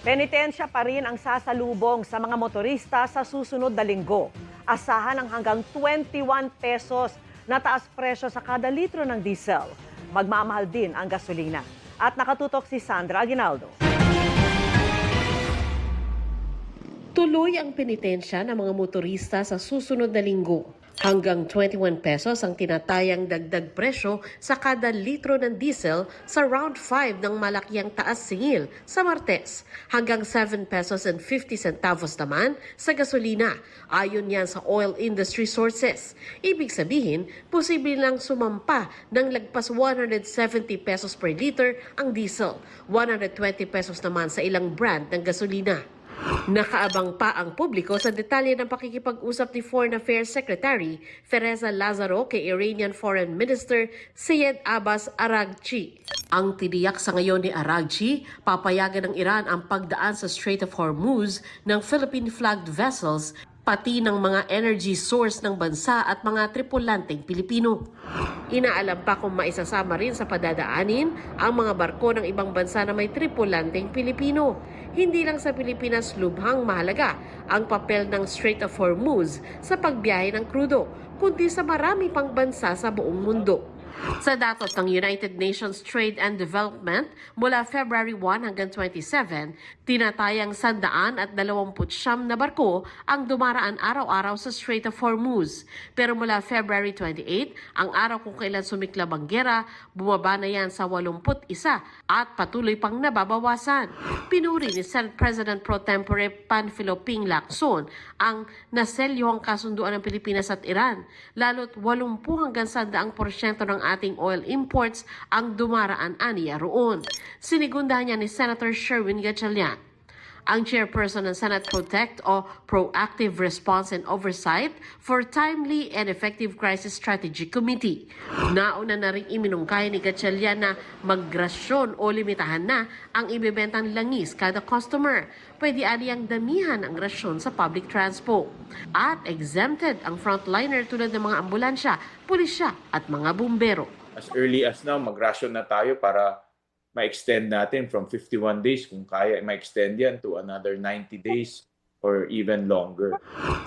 Penitensya pa rin ang sasalubong sa mga motorista sa susunod na linggo. Asahan ang hanggang 21 pesos na taas presyo sa kada litro ng diesel. Magmamahal din ang gasolina. At nakatutok si Sandra Aguinaldo. Tuloy ang penitensya ng mga motorista sa susunod na linggo. Hanggang 21 pesos ang tinatayang dagdag presyo sa kada litro ng diesel sa round 5 ng malakiang taas singil sa Martes. Hanggang 7 pesos and 50 centavos naman sa gasolina. Ayon yan sa oil industry sources. Ibig sabihin, posible lang sumampa ng lagpas 170 pesos per liter ang diesel. 120 pesos naman sa ilang brand ng gasolina. Nakaabang pa ang publiko sa detalye ng pakikipag-usap ni Foreign Affairs Secretary Teresa Lazaro kay Iranian Foreign Minister Syed Abbas Araghchi. Ang tiniyak sa ngayon ni Araghchi, papayagan ng Iran ang pagdaan sa Strait of Hormuz ng Philippine-flagged vessels pati ng mga energy source ng bansa at mga tripulanteng Pilipino. Inaalam pa kung maisasama rin sa padadaanin ang mga barko ng ibang bansa na may tripulanteng Pilipino. Hindi lang sa Pilipinas lubhang mahalaga ang papel ng Strait of Hormuz sa pagbiyahe ng krudo, kundi sa marami pang bansa sa buong mundo. Sa datos ng United Nations Trade and Development, mula February 1 hanggang 27, tinatayang 129 na barko ang dumaraan araw-araw sa Strait of Hormuz. Pero mula February 28, ang araw kung kailan sumiklab ang gera, bumaba na yan sa 81 at patuloy pang nababawasan. Pinuri ni Senate President Pro Tempore Panfilo Ping Lacson ang naselyuhang kasunduan ng Pilipinas at Iran, lalo't 80 hanggang 100% ng ating oil imports ang dumaraan aniya roon. Sinigundahan niya ni Senator Sherwin Gatchalian. Ang chairperson ng Senate Protect o Proactive Response and Oversight for Timely and Effective Crisis Strategy Committee. Nauna na rin iminungkay ni Gatchalian na maggrasyon o limitahan na ang ibebentang langis kada customer. Pwede aniyang damihan ang rasyon sa public transport. At exempted ang frontliner tulad ng mga ambulansya, pulisya at mga bumbero. As early as now, mag-ration na tayo para ma-extend natin from 51 days, kung kaya ma-extend yan to another 90 days or even longer.